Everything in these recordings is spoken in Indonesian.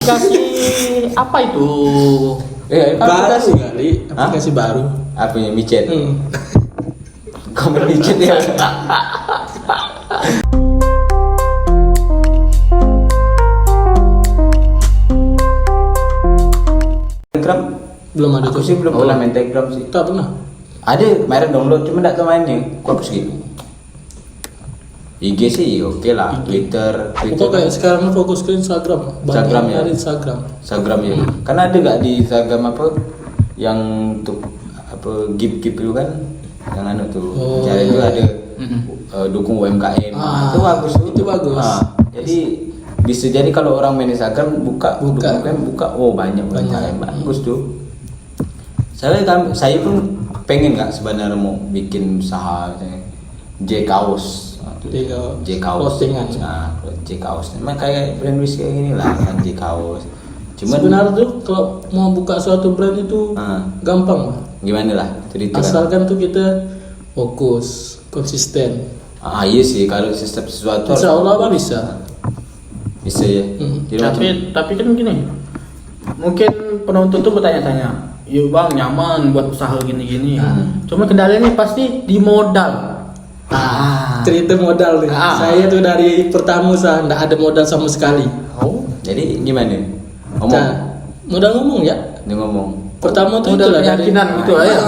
Aplikasi apa itu? Baru kali, aplikasi baru. Apa yang micet? Komen micet ya. Telegram Belum ada aku tuh. sih belum pernah main Telegram sih. Tak pernah. Ada kemarin download cuma enggak tahu mainnya. Aku hapus gitu. IG sih oke lah, Twitter Kok kayak sekarang fokus ke Instagram. Banyak Instagram ya? dari Instagram. Instagram ya. Karena ada nggak di Instagram apa yang untuk apa gift itu kan yang anu tuh. Oh. Cara itu ada dukung UMKM. Itu bagus tuh. Itu bagus. Jadi bisa jadi kalau orang main Instagram buka dukung UMKM buka banyak UMKM bagus tuh. Saya pun pengen nggak sebenarnya mau bikin usaha J Kaos. J Kaos Postingan. J Kaos memang kayak brand whisky kayak gini lah kan J Kaos. Cuman Sebenarnya tuh kalau mau buka suatu brand itu gampang lah. gimana lah cerita Asalkan tuh kita fokus, konsisten. iya sih kalau sistem sesuatu Insya Allah apa bisa. bisa ya. Jadi Tapi kan gini, mungkin penonton tuh bertanya-tanya, yuk bang nyaman buat usaha gini-gini. Cuma kendalanya pasti di modal. Cerita modal nih. Saya tuh dari pertama usaha nggak ada modal sama sekali. jadi gimana? Ngomong. Nah, modal ngomong ya. Dia ngomong. Pertama tuh Modal itulah dari keyakinan gitu ya.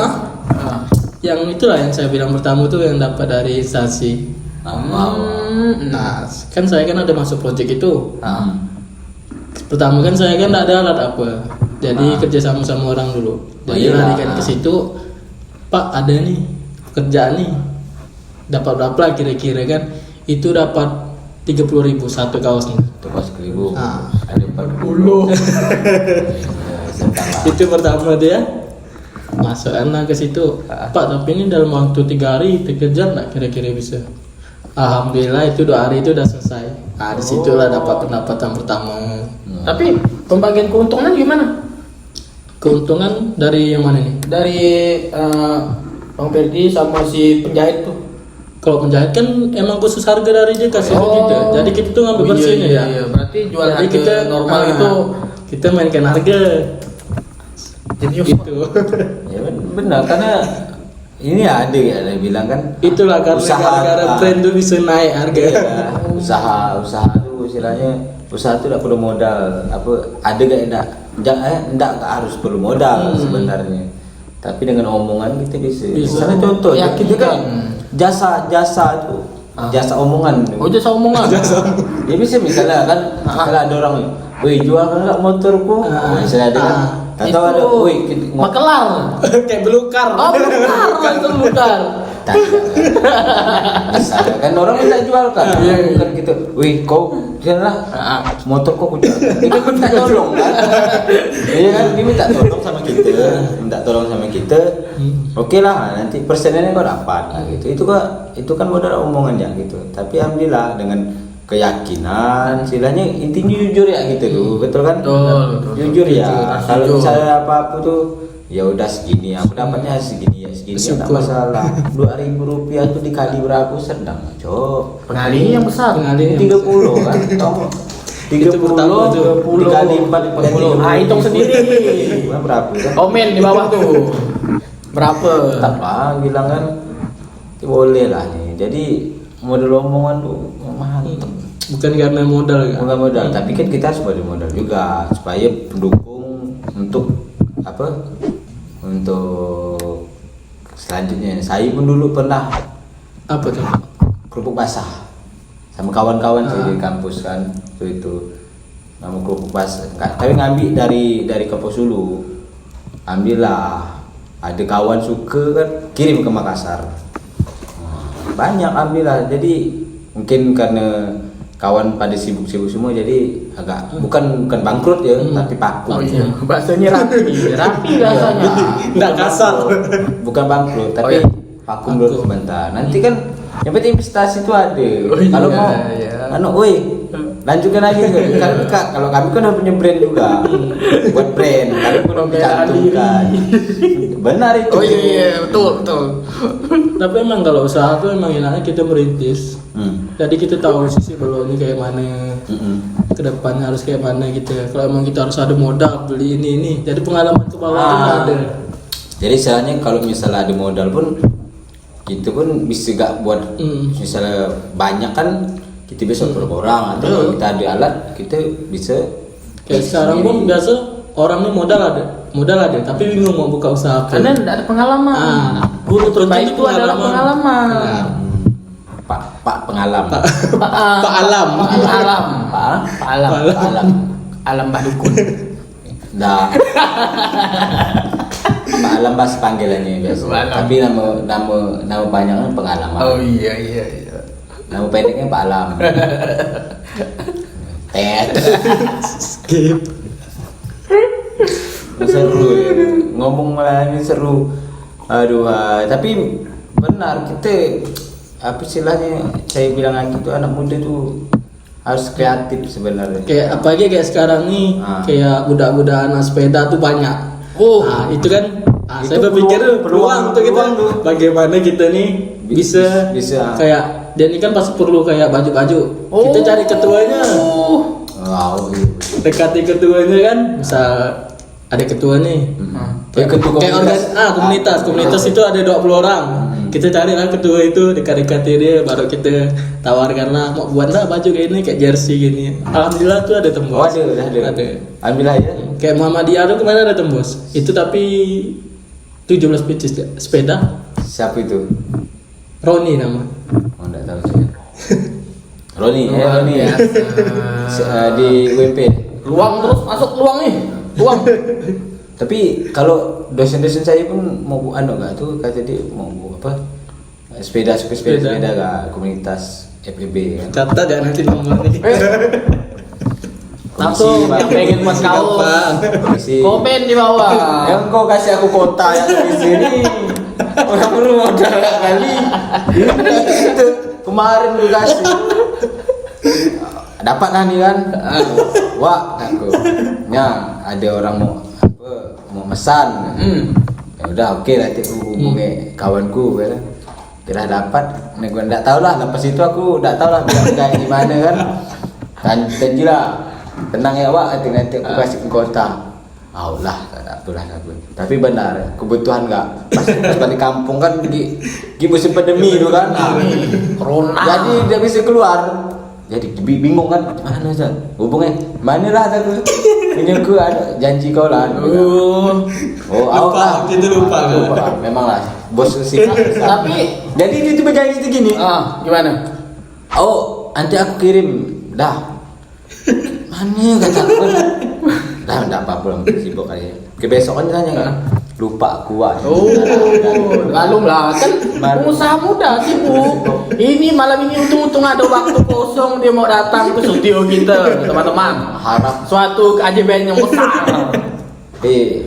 Yang itulah yang saya bilang pertama tuh yang dapat dari instansi. Nah, kan saya kan ada masuk project itu. Pertama kan saya kan nggak ada alat apa. Jadi kerja sama orang dulu. Jadi larikan ke situ. Pak ada nih kerjaan nih. Dapat berapa lah kira-kira kan? Itu dapat 30.000 satu kaos nih. Itu pas 1.000. Ada 40. Itu pertama dia. Masuk anak ke situ. Pak tapi ini dalam waktu 3 hari dikejar nggak kira-kira bisa? Alhamdulillah itu 2 hari itu udah selesai. Nah disitulah dapat pendapatan pertama. Tapi pembagian keuntungan gimana? Keuntungan dari yang mana nih? Dari Bang Ferdi sama si penjahit tuh. Kalau penjahit kan emang khusus harga dari dia kasih begitu. Jadi kita tuh ngambil bersihnya ya. Iya, berarti jual Jadi harga kita normal itu kita mainkan harga. jadi Gitu. Ya benar karena ini ada ya bilang kan Itulah karena gara-gara brand tuh bisa naik harga. ya, usaha tuh istilahnya usaha tuh tidak perlu modal apa ada gak enggak harus perlu modal sebenarnya tapi dengan omongan kita bisa. Misalnya contoh ya kita kan jasa tuh jasa omongan. jasa omongan. Ya bisa misalnya kan kalau ada orang, woi jual nggak motorku, misalnya ada kan, atau ada, woi makelar. Kayak belukar. Belukar. misalnya kan orang minta jual kan, bukan gitu, woi kau janganlah motor kau jual, dia minta tolong kan, iya kan dia minta tolong sama kita, oke lah nanti persennya kau dapat, nah, gitu, itu kan modal omongan ya gitu, tapi alhamdulillah dengan keyakinan, istilahnya intinya jujur ya gitu tuh, betul kan? Betul. Jujur ya. Kalau misalnya apa tuh, ya udah segini, aku dapatnya segini ya tak masalah. 2.000 rupiah tuh dikali berapa sedang, cok. Pengalinya yang besar. 30 kan? 30 dikali 40. Hitung sendiri. Berapa kan? Komen di bawah tuh. Berapa? Tak apa, bilang kan boleh lah nih. Jadi modal omongan tuh mahal. Bukan karena modal kan? Bukan modal, tapi kan kita harus beri modal juga supaya pendukung untuk apa? Untuk selanjutnya. Saya pun dulu pernah Apa tuh? kerupuk basah sama kawan-kawan di kampus kan itu nama kerupuk basah. Tapi ngambil dari Kampus Hulu. Ambillah. Ada kawan suka kan kirim ke Makassar. Banyak ambillah. Jadi mungkin karena kawan pada sibuk-sibuk semua jadi agak bukan bangkrut ya tapi paku. Bahasanya rapi rasanya. Enggak kasar. Bukan bangkrut tapi vakum dulu sebentar. Nanti kan yang penting investasi itu ada. Kalau mau woi lanjutkan lagi kalau kami kan udah punya brand juga. Buat brand kami pun udah mencantumkan. Benar itu. Iya betul. Tapi emang kalau usaha tuh emang enaknya kita merintis. jadi kita tahu sisi beloknya kayak mana, kedepannya harus kayak mana gitu. Kalau emang kita harus ada modal beli ini, jadi pengalaman ke bawah itu nggak ada. Jadi istilahnya kalau misalnya ada modal pun kita pun bisa gak buat misalnya banyak kan kita bisa berapa orang atau kalau kita ada alat kita bisa Kayak sekarang pun biasa orangnya modal ada, tapi bingung mau buka usaha apa. Karena tidak ada pengalaman. Guru terbaik itu adalah pengalaman. Benar. Pak pengalaman. Pak Alam. Alam Mbak Dukun. Dah. Pak Alam pas panggilannya biasa. Tapi nama panjangnya pengalaman. Oh iya. Nama pendeknya Pak Alam. Ted. Skip. Seru ya. Ngomong malah ini seru. Aduh, tapi benar kita apa istilahnya saya bilang lagi tuh anak muda tuh harus kreatif sebenarnya. Kayak apalagi kayak sekarang nih, kayak budak-budak anak sepeda tuh banyak. Nah, itu kan Itu saya berpikir peluang untuk kita tuh. bagaimana kita nih bisa kayak dia ini kan pasti perlu kayak baju-baju. Kita cari ketuanya. Wow. Dekati ketuanya kan, misal ada ketua nih. Kayak ketua komunitas itu ada 20 orang. Kita cari lah ketua itu, dekat-dekati dia, baru kita tawarkan lah mau buat lah baju kayak ini, kayak jersey gini. Alhamdulillah tuh ada tembus. Oh, ada. Alhamdulillah ya. Kayak Muhammadiyah tuh kemarin ada tembus. Itu tapi 17 pieces sepeda. Siapa itu? Roni nama. Oh, enggak tahu saya. Roni ya. Di UMP. Luang terus masuk luang nih. Luang. Tapi kalau dosen-dosen saya pun mau enggak tuh kata dia mau apa? Sepeda gak komunitas FEB kan. Catat ya nanti nomornya. Langsung yang pengen mas kau komen di bawah. Yang kau kasih aku kota yang di sini. Orang perlu modal kali. Itu kemarin gue kasih. Dapat nih kan? Wah, aku. Ada orang mau mesan. Ya udah oke nanti aku hubungi kawanku kan. Kira dapat, gue enggak tahu lah. Lepas itu aku enggak tahu lah bilang kayak gimana kan. Dan gila. Tenang ya Wak, nanti aku kasih ke kota. Allah, tak apalah. Tapi benar, kebutuhan enggak. Pas balik kampung kan di musim pandemi itu kan. Corona. Jadi dia bisa keluar. Jadi bingung kan, mana Zat? Hubungnya, mana lah aku? Ini aku ada janji kau lah. Lupa, kita lupa. Memang lah, bos sih. Tapi jadi dia tuh berjanji gini. Gimana? Oh, nanti aku kirim. Dah. Mana kata aku? Dah, enggak apa-apa, sibuk kali ya. Kebesokan tanya kan. Lupa kuat. Malum lah kan pengusaha muda sibuk. Ini malam ini untung-untung ada waktu kosong dia mau datang ke studio kita, teman-teman. Harap suatu keajaiban yang besar.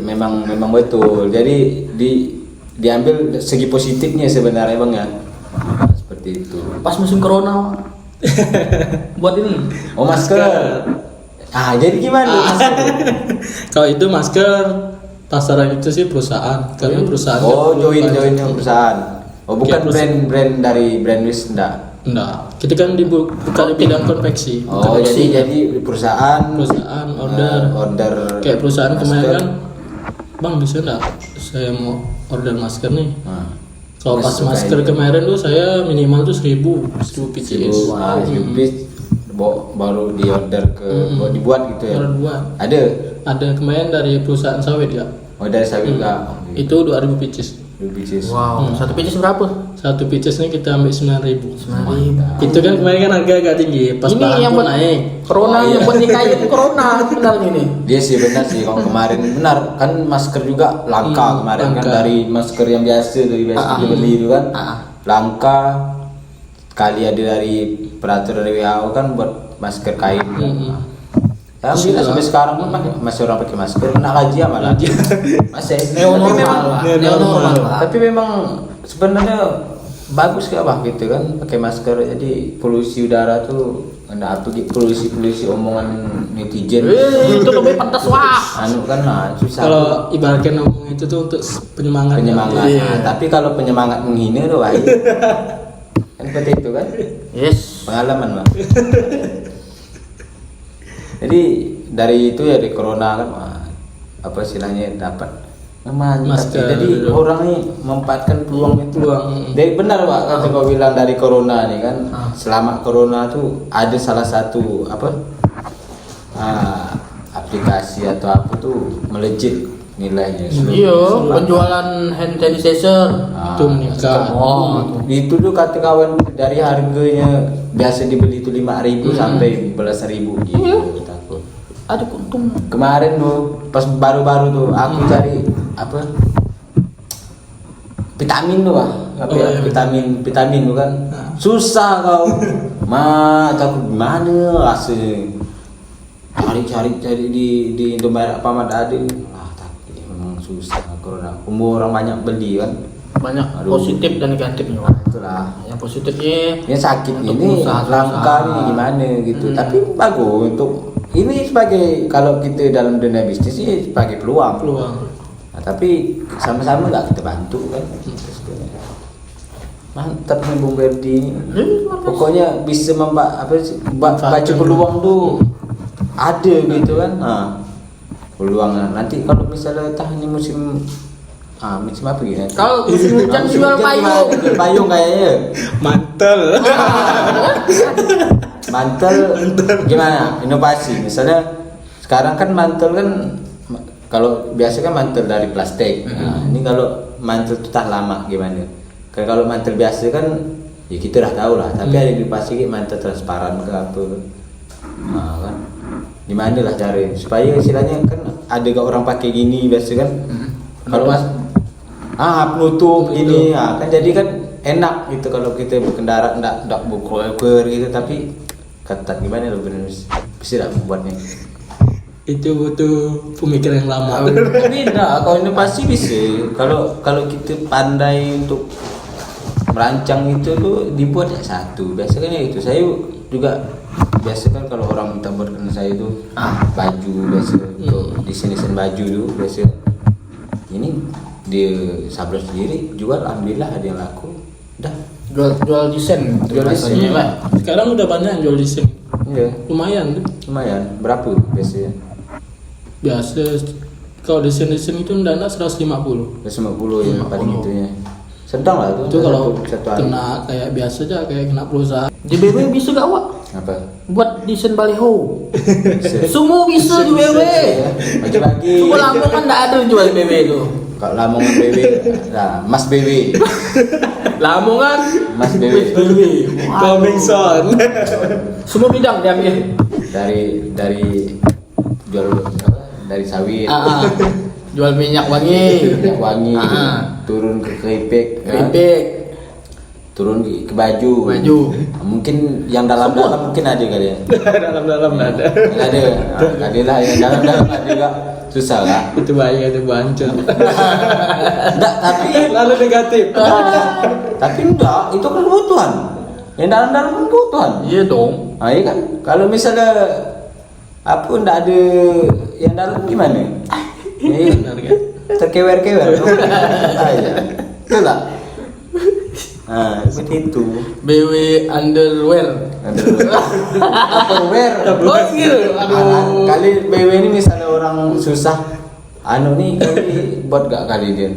Memang betul. Jadi diambil segi positifnya sebenarnya Bang ya. Seperti itu. Pas musim corona buat ini. Oh, masker. Jadi gimana? Kalau itu masker pasaran itu sih perusahaan, karena perusahaan. Join perusahaan. Oh, bukan brand dari Brandwish enggak. Kita kan buka di bidang konveksi. Oh, jadi perusahaan order. Kayak perusahaan kemarin kan, Bang bisa enggak saya mau order masker nih. Kalau pas masker kemarin tuh saya minimal tuh 1000 pieces. Baru di order baru dibuat gitu ya. Ada kemarin dari perusahaan sawit ya. Oh, dari sawit enggak. Itu 2000 pieces. Wow. Satu pieces berapa? Satu piecesnya kita ambil 9.000. Itu kan kemarin kan harga agak tinggi. Pas ini yang buat naik. Corona yang buat nikahin corona sebenarnya ini. Dia sih benar sih kalau kemarin benar kan masker juga langka kemarin kan dari masker yang biasa dibeli itu kan langka kali ada dari peraturan dari WHO kan buat masker kain. Alhamdulillah sampai sekarang pun masih orang pakai masker, enak lagi ya malah. Masih Neonormal. Tapi memang sebenarnya bagus gak bah gitu kan pakai masker, jadi polusi udara tuh enggak apa polusi omongan netizen. Itu lebih pantas wah. Kan susah. Kalau ibaratkan ngomong itu tuh untuk penyemangat. Tapi kalau penyemangat menghina tuh kan seperti itu kan. Yes. pengalaman Pak. Jadi dari itu ya di corona kan apa istilahnya dapat Masker. jadi orang nih memanfaatkan peluang itu. Dari benar Pak kata kau bilang dari corona nih kan. Selama corona tuh ada salah satu apa aplikasi atau apa tuh melejit nilainya. Iya, penjualan hand sanitizer. Itu meningkat. Itu tuh kata kawan dari harganya biasa dibeli itu 5.000 sampai 11.000 gitu. Takut. Ada untung. Kemarin tuh pas baru-baru tuh aku cari apa vitamin tuh apa ya, vitamin tuh kan susah kau takut gimana hasil cari di Indomaret Pamat ada takut memang susah corona orang banyak beli kan Banyak Aduh. positif dan negatifnya. itulah Yang positifnya yang sakit untuk ini pengusaha-pengusaha. langka nih gimana gitu tapi bagus untuk ini sebagai kalau kita dalam dunia bisnis sih sebagai peluang. Nah, tapi sama-sama nggak kita bantu kan. Mantap nih Bung Berdi. Pokoknya bisa baca peluang tuh ada gitu kan. Peluang nanti kalau misalnya ini musim musim apa gitu? Kalau musim hujan jual payung. Payung kayaknya. Mantel gimana? Inovasi. Misalnya sekarang kan mantel kan kalau biasa kan mantel dari plastik. Nah, ini kalau mantel itu tahan lama gimana? Kayak kalau mantel biasa kan ya kita udah tahu lah, tapi ada inovasi kayak mantel transparan ke apa. Nah, kan gimana lah cari supaya istilahnya kan ada gak orang pakai gini biasa kan. Kalau mas penutup ini kan jadi kan enak gitu kalau kita berkendara enggak buka gitu tapi ketat gimana lo bener bisa tidak membuatnya Itu butuh pemikiran yang lama. tapi enggak kalau inovasi bisa kalau kita pandai untuk merancang itu tuh dibuat ya satu biasanya itu saya juga biasa kan kalau orang minta buatkan saya itu baju biasa untuk desain baju tuh biasa ini dia sablon sendiri jual alhamdulillah ada yang laku dah Jual desain. Jual desain. Rasanya, Pak. Sekarang udah banyak yang jual desain. iya Lumayan. lumayan berapa biasanya Biasa kalau desain itu dana 150. 150 ya paling itunya sedang lah Itu kalau satu hari kena kayak biasa aja kayak kena perusahaan. Di BW bisa gak Wak? apa Buat desain baliho. Semua bisa di BW. bagi-bagi Cuma Lampung kan enggak ada jual BW itu. kalau Lamongan BW nah Mas BW Lamongan Mas BW Coming soon. semua bidang diambil. dari jual apa dari sawit Jual minyak wangi. minyak wangi Ah. turun ke keripik kan? Keripik. turun ke baju Baju. mungkin yang dalam-dalam mungkin ada kali ya Dalam-dalam ada. ada ada lah yang dalam-dalam ada juga susah lah Itu bahaya, itu bancur. enggak tapi Lalu negatif. tapi enggak itu kan kebutuhan yang dalam-dalam kan kebutuhan Iya dong. iya kan kalau misalnya apa enggak ada yang dalam gimana Benar kan? terkewer-kewer iya betul lah seperti itu BW underwear. Tupperware Oh gitu. Aduh. kali BW ini misalnya orang susah nih kali buat gak kali dia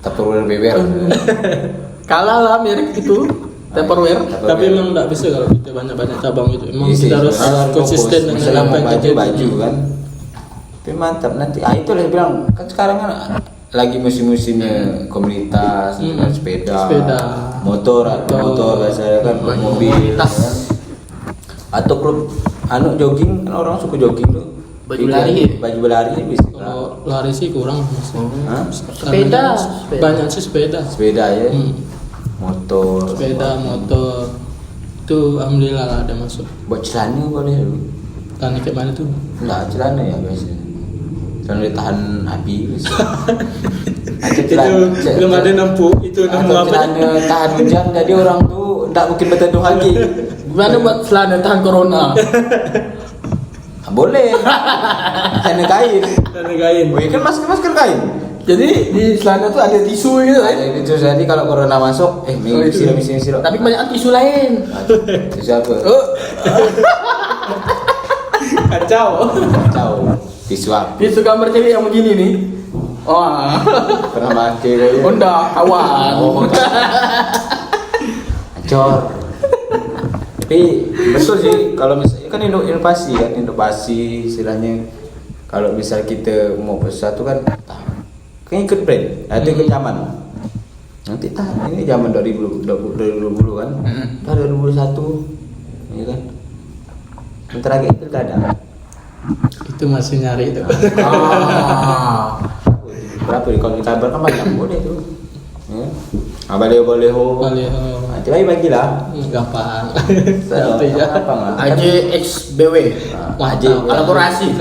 Tupperware BW Kalah lah merek itu. Tupperware. Tapi emang nggak bisa kalau kita banyak-banyak cabang itu. Emang Isi, kita harus soalnya konsisten fokus. dengan Misalnya apa mau yang kita baju kan tapi mantap nanti itu lah bilang kan sekarang kan lagi musim-musimnya komunitas sepeda motor biasanya kan mobil Tas. kan. Atau klub jogging kan orang suka jogging tuh Baju lari. baju berlari bisa Kalau lari sih kurang Mas. Hah? Sepeda. Banyak sih sepeda. sepeda ya motor Motor. Itu alhamdulillah lah ada masuk. buat celana boleh lu Tanya kayak mana tuh? enggak celana ya biasanya celana dia tahan api bisa Atau Itu celana- belum ada nampu. Itu nampu atau apa? celana tahan hujan jadi orang tuh enggak mungkin berteduh lagi Gimana buat celana tahan corona? boleh celana kain Tanya kain. oh iya kan masker kain Jadi di celana tuh ada tisu gitu kan. Ada itu jadi kalau corona masuk, misi siro. Tapi kebanyakan tisu lain. Tisu apa? Oh, Kacau. Tahu. Tisu apa? tisu gambar cewek yang begini nih. Wah. Pernah pakai kayaknya. Honda kawan. Oh. Acor. Tapi betul sih kalau misalnya kan inovasi istilahnya kalau misal kita mau sesuatu kan ikut brand, itu ikut zaman. Nanti ini zaman 2020 kan. Dah 2021. Ya kan. Bentar lagi itu ada. Itu masih nyari itu. Ah. Berapa di kalau kabar kan banyak boleh tuh. Ya. Boleh. Nanti bagilah. Gampang. Satu ya. apa AJXBW. Kolaborasi.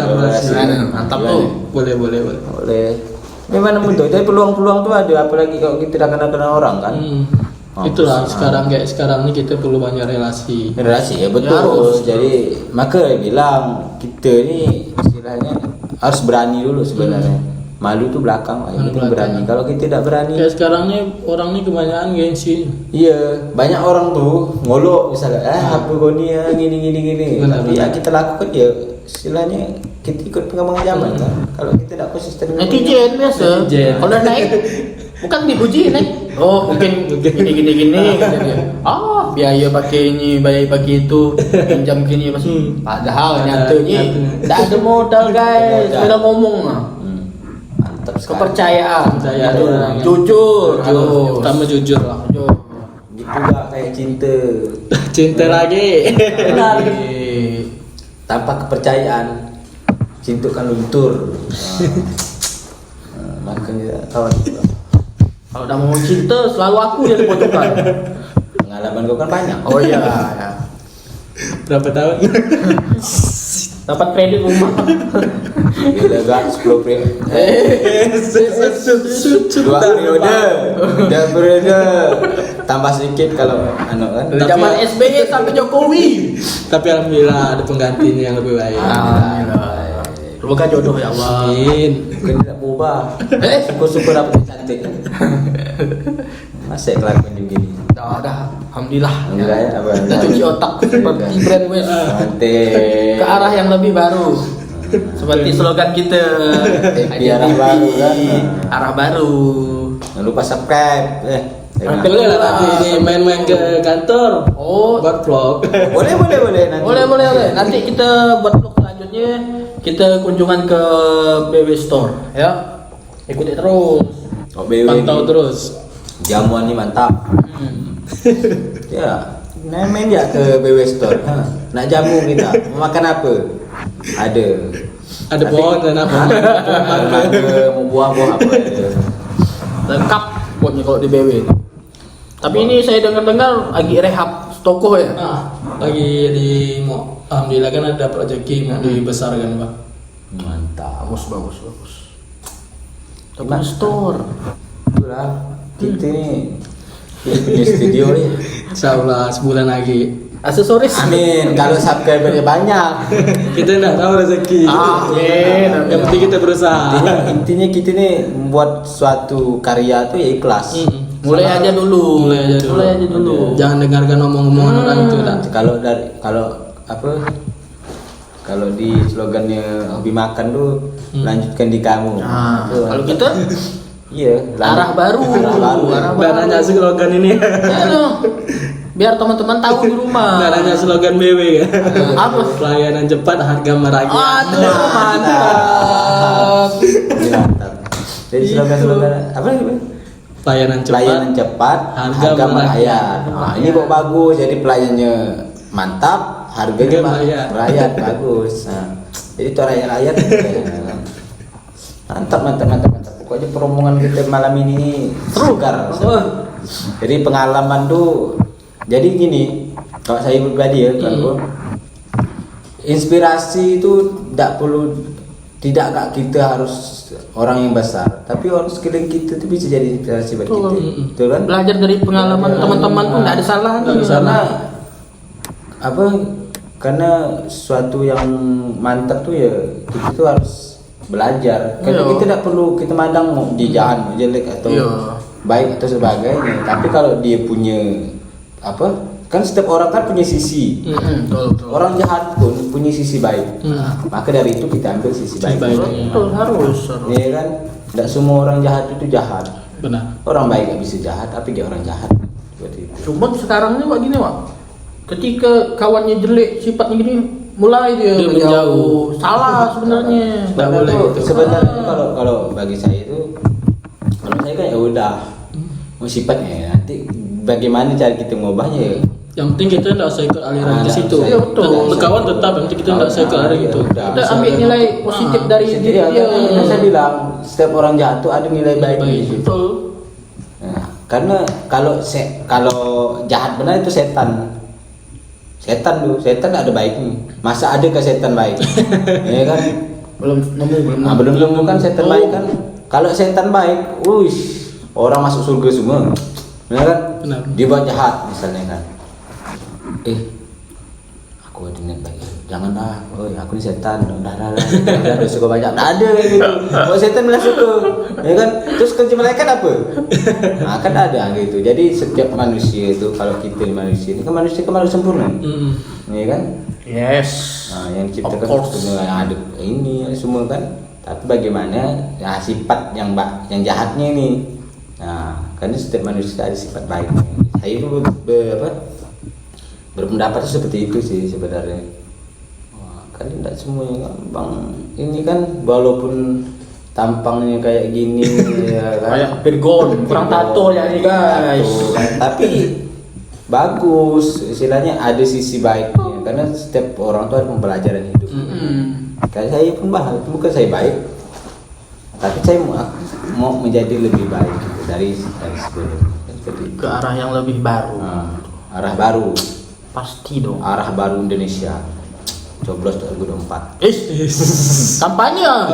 Mantap tuh. Boleh. Memang mudah. Tapi peluang-peluang tuh ada, apalagi kalau kita tidak kenal orang kan. Itulah sekarang ini kita perlu banyak relasi. Relasi ya betul. Harus. Jadi maka bilang kita ni istilahnya harus berani dulu sebenarnya. Malu tuh belakang, ini berani. Kalau kita tidak berani, Kayak sekarang nih orang nih kebanyakan gengsi. iya banyak orang tuh ngolok misalnya, apa kau ni ya gini. Benar, Tapi ya kita lakukan ya istilahnya kita ikut perkembangan zaman kan. Kalau kita tidak konsisten, Netizen biasa. Netizen. Kalau naik bukan dipuji naik. Oh mungkin gini. Biaya pakai ini, biaya pakai itu, pinjam gini pasti. Padahal nyatanya tidak ada modal guys. Modal. Sudah ngomong lah. mantap sekali. Kepercayaan. Kepercayaan. Aduh, jujur. Aduh. Utama jujur lah. Jujur. Gitu gak kayak cinta. Cinta lagi. Benar. Tanpa kepercayaan, cinta kan luntur. Makanya kawan. Kalau udah mau cinta selalu aku yang dipojokan. Pengalaman kau kan banyak. Oh iya. Berapa tahun? Dapat kredit rumah. Gila gak 10 periode. 2 periode. Dan periode. Tambah sedikit kalau kan. Dari zaman SBY sampai Jokowi. Tapi alhamdulillah ada penggantinya yang lebih baik. Alhamdulillah. Semoga jodoh ya Allah. Amin. Bukan tidak berubah. Syukur-syukur dapat yang cantik. Masih kelakuan begini. Udah. Alhamdulillah. Alhamdulillah ya, apa? Kita cuci otak seperti brand West. Mantap. Ke arah yang lebih baru. Seperti slogan kita. Arah baru kan. Arah baru. Jangan lupa subscribe. Boleh lah nanti ini main-main ke kantor. Oh, Buat vlog. Boleh nanti. boleh. Nanti kita buat vlog selanjutnya kita kunjungan ke BW Store ya. Ikuti terus. Oh, BW Pantau ini. terus. Jamuan ini mantap. Ya, main ya ke BW Store. Nak jamu kita. Mau makan apa? Ada. Ada pohon dan apa? Mau buah-buah apa ada. Lengkap pokoknya kalau di BW. Tapi ini saya dengar-dengar lagi rehab toko ya. Lagi di mau alhamdulillah kan ada rezeki mau dibesarkan, Pak. Mantap. Bagus. Toko store. Itulah kita ini punya studio nih. Insyaallah sebulan lagi. Aksesoris. Amin. Kalau subscribernya banyak. Kita enggak tahu rezeki. Amin. Yang penting kita berusaha. Intinya kita nih membuat suatu karya tuh ya ikhlas. Mulai aja dulu. Jangan dengarkan omong-omongan orang itu lah. Kalau di slogannya hobi makan tuh lanjutkan di kamu. Nah, Tuh. kalau kita Iya, arah baru. Enggak nanya slogan ini. Aduh. Biar teman-teman tahu di rumah. Enggak nanya slogan BW kan. Apa? Pelayanan cepat, harga merakyat. Aduh, mantap. Ini mantap. Jadi slogan apa nih? Pelayanan Pelayanan cepat, harga merakyat. Nah, ini kok bagus. Jadi pelayannya mantap, harganya merakyat bagus. Nah, jadi itu rakyat. Mantap. Pokoknya peromongan kita malam ini segar. Jadi pengalaman tuh, jadi gini, kalau saya pribadi ya, kalau inspirasi itu tidak kita harus orang yang besar, tapi orang sekeliling kita itu bisa jadi inspirasi bagi kita, betul kan? Belajar dari pengalaman teman-teman pun tidak ada salahnya. Karena sesuatu yang mantap tuh ya kita tuh harus belajar. Karena Iya. kita tidak perlu kita mandang mau dia jahat, mau jelek atau Iya. baik atau sebagainya. Tapi kalau dia punya apa? Kan setiap orang kan punya sisi. Betul. Orang jahat pun punya sisi baik. Maka dari itu kita ambil sisi baik. baik. Betul, harus. Iya kan? Tidak semua orang jahat itu jahat. Benar. Orang baik gak bisa jahat, tapi dia orang jahat. Seperti itu. Cuma sekarang ini Wak gini Wak, ketika kawannya jelek sifatnya gini, mulai dia Dia menjauh. Salah sebenarnya. Nggak boleh gitu. Sebenarnya kalau bagi saya itu, kalau saya kan ya udah mau sifatnya ya. Nanti bagaimana cara kita mengubahnya ya. Yang penting kita tidak usah ikut aliran di situ. Iya, betul. Berkawan tetap, yang penting kita tidak usah ikut aliran itu. Kita ambil nilai positif dari diri Iya, dia. kan saya bilang setiap orang jahat tuh ada nilai baik di situ. Betul. Nah, karena kalau jahat benar itu setan. Setan ada baiknya. Masa ada ke setan baik? Ya kan? Belum nemu. Nah, belum nemu kan setan baik kan? Kalau setan baik, wush, orang masuk surga semua. Ya kan? Benar. Dia buat jahat misalnya kan. Aku ada niat baik. Janganlah, aku ini setan. Udah, dosa gue banyak. Nggak ada kayak gitu. Kalau setan bilang suka, ya kan? Terus kerja malaikat apa? Nah, kan ada gitu. Jadi setiap manusia itu, kalau kita manusia ini kan manusia sempurna, ya kan? Yes. Nah, yang Of ciptakan course. ada ini semua kan. Tapi bagaimana ya, sifat yang jahatnya ini. Nah, karena setiap manusia ada sifat baik. Saya itu berpendapat seperti itu sih sebenarnya. Wah, kan tidak semuanya bang. Ini kan walaupun tampangnya kayak gini ya kan. Kayak Virgon, kurang tato ya nih guys. Tato, kan. Tapi bagus, istilahnya ada sisi baiknya. Karena setiap orang tuh ada pembelajaran hidup. Kayak saya pun bukan saya baik, tapi saya mau menjadi lebih baik gitu, dari sebelumnya. Seperti itu. Ke arah yang lebih baru. Nah, arah baru. Pasti dong. Arah baru Indonesia. Coblos 2024. Kampanye. Nah,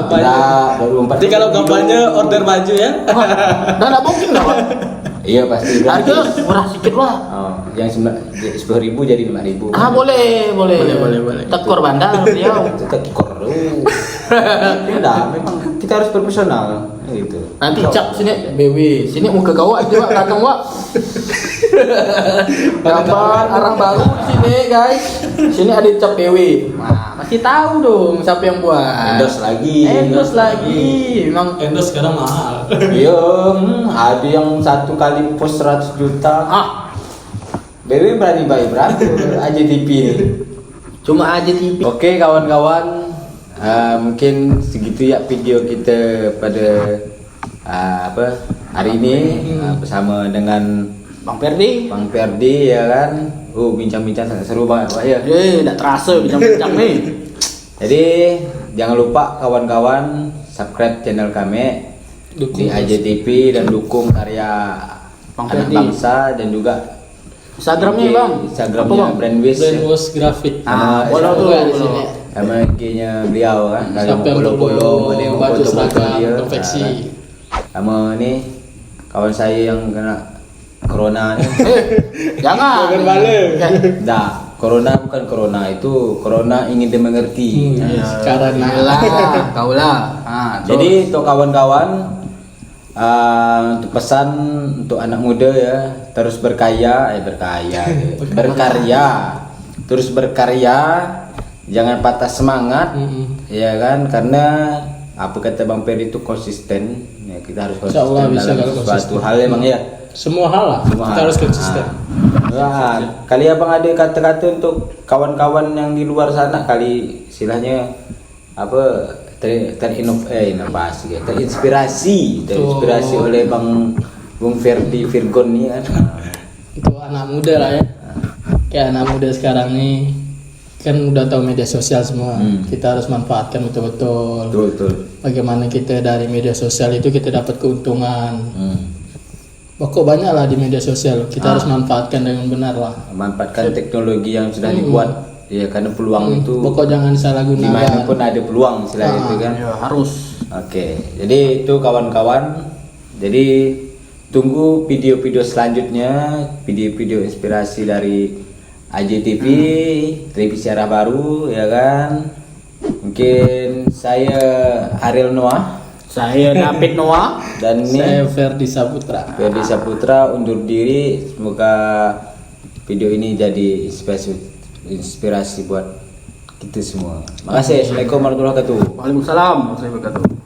2024. Jadi kalau kampanye order baju ya. Udah nggak mungkin lah Wak. Iya pasti. Harga murah sedikit lah. Oh, yang 10.000 jadi 5.000. Boleh. Boleh. Tekor bandar beliau. Itu tekor dulu. Tidak, memang kita harus profesional gitu. Nanti cap sini BW, sini muka gawat dia Wak, belakang Wak. Gambar arah baru di sini guys. Sini ada cap BW. Nah, masih tahu dong siapa yang buat. Endorse lagi. Memang Endorse sekarang mahal. Iya, ada yang satu kali post 100 juta. BW berani bayar berapa aja TV ini. cuma aja TV. Oke kawan-kawan, mungkin segitu ya video kita pada hari ini bersama dengan Bang Perdi. Bang Perdi ya kan. Bincang-bincang sangat seru banget Pak ya. Tidak terasa bincang-bincang nih. Jadi jangan lupa kawan-kawan subscribe channel kami di AJTV dan dukung karya Bang anak Perdi. bangsa dan juga Instagramnya IG Bang. Instagramnya Apa, Bang? Brandwish ya. Brainwash grafik. Follow tuh Follow. di sini. sama IG-nya beliau kan. Kalau Siapa yang mau perlu ada yang baju foto-foto seragam dia, konveksi. nah, sama nih kawan saya yang kena corona nih. Jangan. Jangan balik. Nah, corona bukan corona, itu corona ingin dimengerti. Sekarang Lah, kau lah. Jadi untuk kawan-kawan untuk pesan untuk anak muda ya, terus berkarya, terus berkarya, jangan patah semangat, ya kan? Karena apa kata Bang Peri itu konsisten, ya kita harus Insya Allah konsisten bisa dalam kalau suatu konsisten. hal emang ya. Semua hal lah, Semua kita hal. harus konsisten. Kali abang ada kata-kata untuk kawan-kawan yang di luar sana, kali istilahnya apa terinspirasi oleh Bung Ferdi Virgon nih kan. Itu anak muda lah ya, kayak anak muda sekarang nih kan udah tahu media sosial semua. Kita harus manfaatkan betul-betul. Betul. Bagaimana kita dari media sosial itu kita dapat keuntungan. Pokok banyak lah di media sosial, kita harus manfaatkan dengan benar lah. Manfaatkan teknologi yang sudah dibuat, ya karena peluang itu Pokok jangan disalahgunakan. dimanapun ada peluang istilahnya itu kan. Ya, harus. Oke, jadi itu kawan-kawan. Jadi tunggu video-video selanjutnya, video-video inspirasi dari AJTV, televisi arah baru, ya kan. Mungkin saya Ariel Noah Saya David Noah. dan Saya ini Ferdi Saputra. Ferdi Saputra undur diri. Semoga video ini jadi inspirasi buat kita semua. Makasih. Assalamualaikum warahmatullahi wabarakatuh. Waalaikumsalam warahmatullahi wabarakatuh.